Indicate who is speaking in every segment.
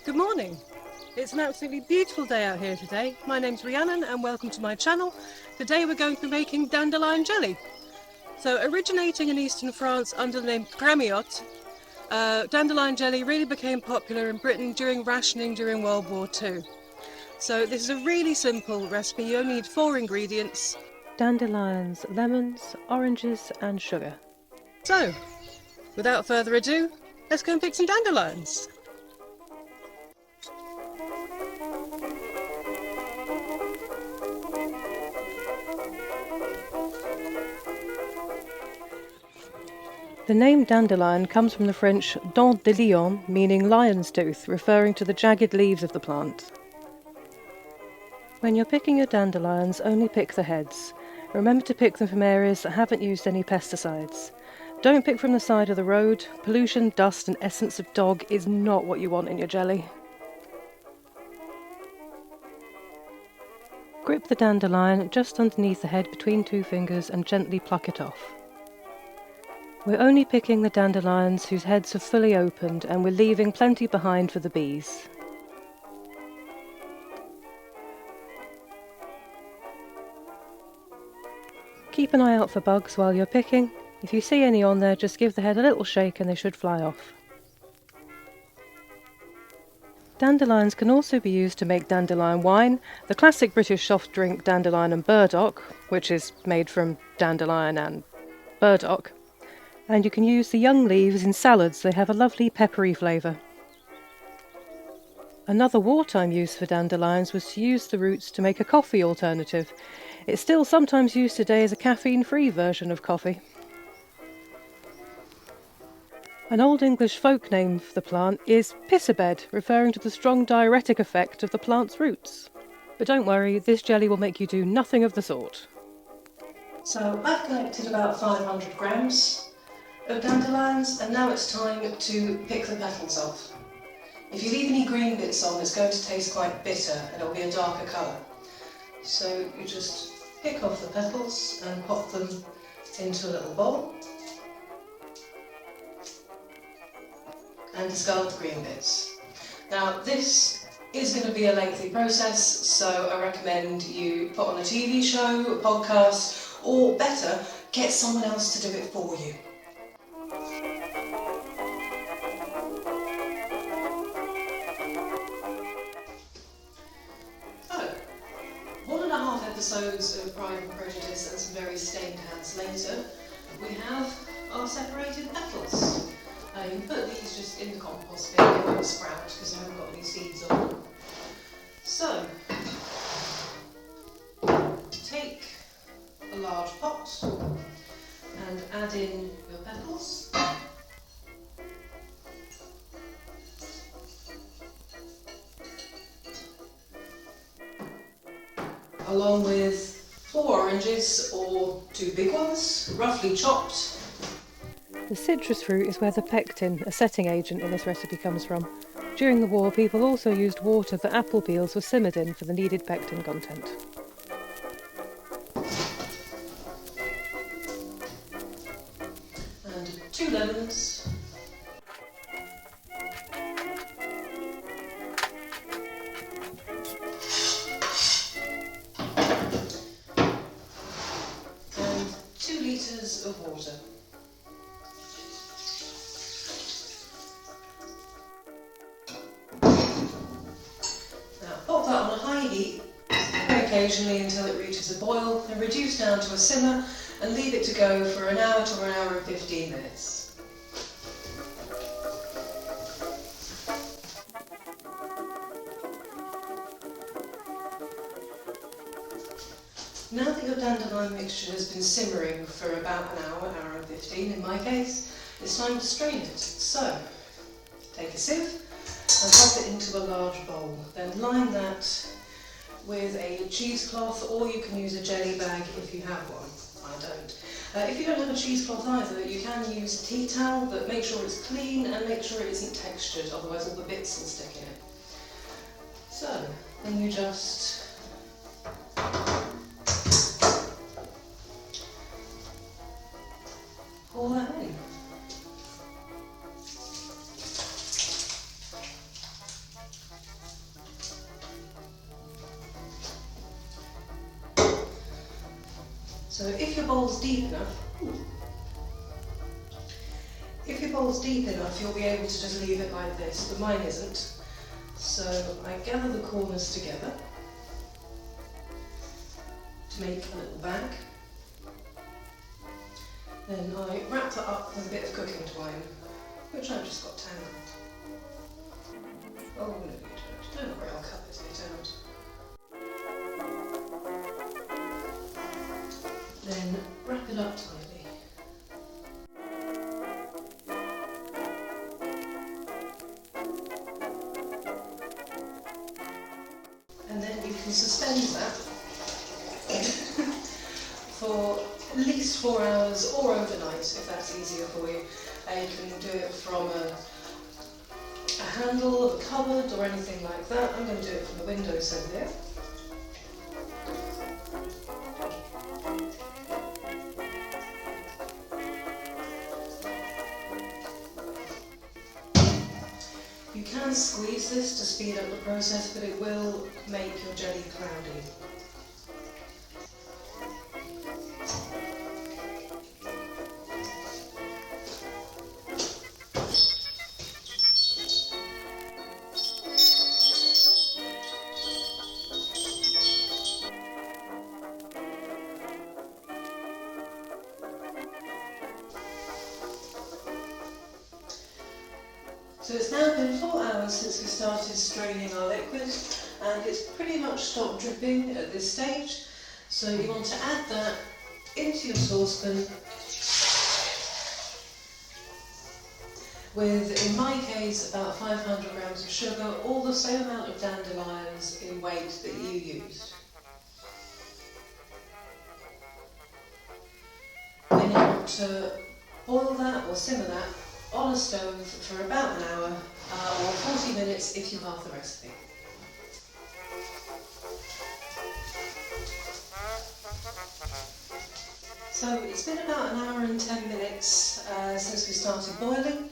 Speaker 1: Good morning. It's an absolutely beautiful day out here today. My name's Rhiannon and welcome to my channel. Today we're going to be making dandelion jelly. So originating in eastern France under the name Crémiotte, dandelion jelly really became popular in Britain during rationing during World War II. So this is a really simple recipe. You only need 4 ingredients.
Speaker 2: Dandelions, lemons, oranges and sugar.
Speaker 1: So, without further ado, let's go and pick some dandelions.
Speaker 2: The name dandelion comes from the French Dandelion, meaning lion's tooth, referring to the jagged leaves of the plant. When you're picking your dandelions, only pick the heads. Remember to pick them from areas that haven't used any pesticides. Don't pick from the side of the road. Pollution, dust and essence of dog is not what you want in your jelly. Grip the dandelion just underneath the head between 2 fingers and gently pluck it off. We're only picking the dandelions whose heads have fully opened, and we're leaving plenty behind for the bees. Keep an eye out for bugs while you're picking. If you see any on there, just give the head a little shake and they should fly off. Dandelions can also be used to make dandelion wine, the classic British soft drink dandelion and burdock, which is made from dandelion and burdock. And you can use the young leaves in salads. They have a lovely peppery flavour. Another wartime use for dandelions was to use the roots to make a coffee alternative. It's still sometimes used today as a caffeine-free version of coffee. An Old English folk name for the plant is pissabed, referring to the strong diuretic effect of the plant's roots. But don't worry, this jelly will make you do nothing of the sort.
Speaker 1: So I've collected about 500 grams of dandelions, and now it's time to pick the petals off. If you leave any green bits on, it's going to taste quite bitter and it'll be a darker colour. So you just pick off the petals and pop them into a little bowl and discard the green bits. Now this is going to be a lengthy process, so I recommend you put on a TV show, a podcast, or better, get someone else to do it for you. So, 1.5 episodes of Pride and Prejudice and some very stained hands later, we have our separated petals. You can put these just in the compost bin, they won't sprout because they haven't got any seeds on them. So, take a large pot and add in your petals. Along with 4 oranges or 2 big ones, roughly chopped.
Speaker 2: The citrus fruit is where the pectin, a setting agent in this recipe, comes from. During the war, people also used water that apple peels were simmered in for the needed pectin content.
Speaker 1: And 2 lemons. And 2 litres of water. Pop that on a high heat very occasionally until it reaches a boil, then reduce down to a simmer and leave it to go for an hour to an hour and 15 minutes. Now that your dandelion mixture has been simmering for about an hour, hour and 15 in my case, it's time to strain it. So, take a sieve and pop it into a large bowl. Then line that with a cheesecloth, or you can use a jelly bag if you have one. I don't. If you don't have a cheesecloth either, you can use a tea towel, but make sure it's clean and make sure it isn't textured, otherwise all the bits will stick in it. So, then you just pour that in. So if your bowl's deep enough, you'll be able to just leave it like this, but mine isn't. So I gather the corners together to make a little bag. Then I wrap that up with a bit of cooking twine, which I've just got tangled. Oh no, you don't worry, I'll cut this bit out. Then wrap it up tightly. And then you can suspend that for at least 4 hours or overnight if that's easier for you. You can do it from a handle of a cupboard or anything like that. I'm going to do it from the windowsill here. You can squeeze this to speed up the process, but it will make your jelly cloudy. So it's now been 4 hours since we started straining our liquid, and it's pretty much stopped dripping at this stage. So you want to add that into your saucepan with, in my case, about 500 grams of sugar, or the same amount of dandelions in weight that you used. Then you want to boil that or simmer that on a stove for about an hour or 40 minutes if you have the recipe. So it's been about an hour and 10 minutes since we started boiling,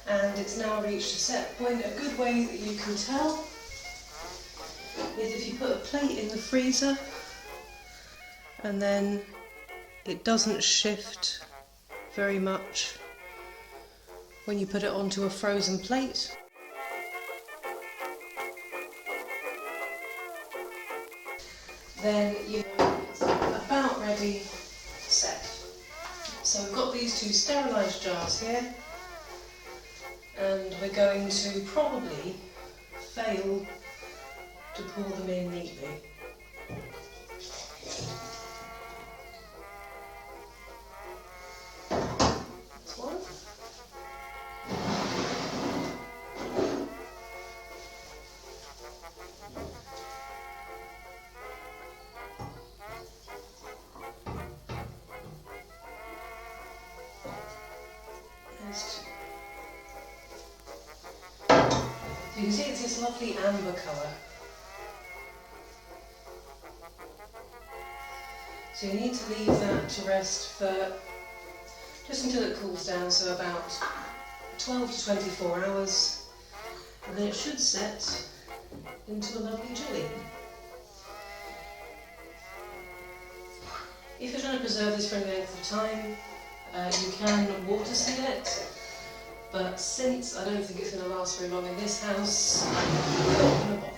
Speaker 1: and it's now reached a set point. A good way that you can tell is if you put a plate in the freezer and then it doesn't shift very much when you put it onto a frozen plate. Then you know it's about ready, set. So we've got these 2 sterilised jars here, and we're going to probably fail to pour them in neatly. That's one. You can see it's this lovely amber colour. So you need to leave that to rest for just until it cools down, so about 12 to 24 hours, and then it should set into a lovely jelly. If you're trying to preserve this for any length of time, you can water seal it. But since I don't think it's going to last very long in this house, I'm not going to bother.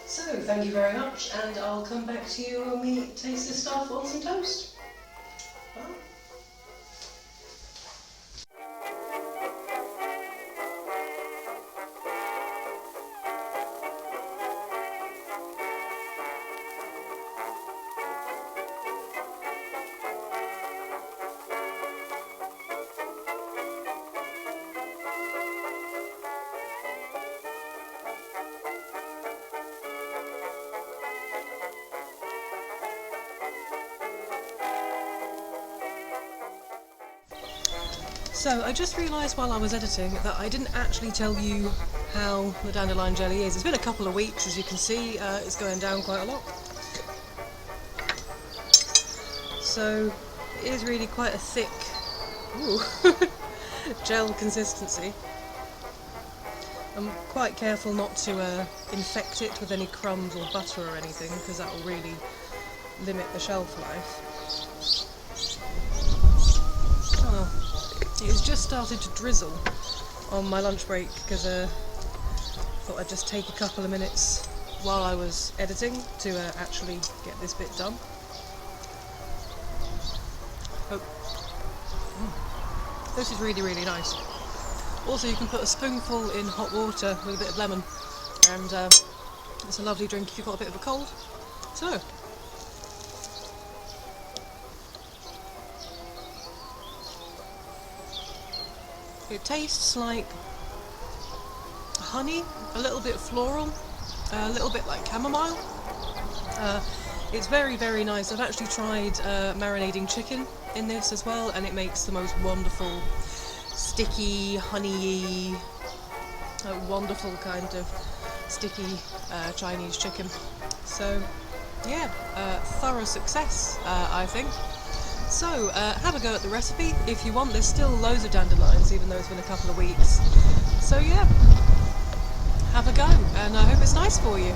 Speaker 1: So, thank you very much, and I'll come back to you when we taste this stuff on some toast. Bye. So I just realised while I was editing that I didn't actually tell you how the dandelion jelly is. It's been a couple of weeks, as you can see, it's going down quite a lot. So it is really quite a thick gel consistency.
Speaker 2: I'm quite careful not to infect it with any crumbs or butter or anything, because that will really limit the shelf life. Oh, it's just started to drizzle on my lunch break, because I thought I'd just take a couple of minutes while I was editing to actually get this bit done. Oh. This is really, really nice. Also, you can put a spoonful in hot water with a bit of lemon, and it's a lovely drink if you've got a bit of a cold. So, it tastes like honey, a little bit floral, a little bit like chamomile. It's very, very nice. I've actually tried marinating chicken in this as well, and it makes the most wonderful, sticky, honey-y, wonderful kind of sticky Chinese chicken. So, yeah, thorough success, I think. So, have a go at the recipe if you want. There's still loads of dandelions, even though it's been a couple of weeks. So, yeah, have a go, and I hope it's nice for you.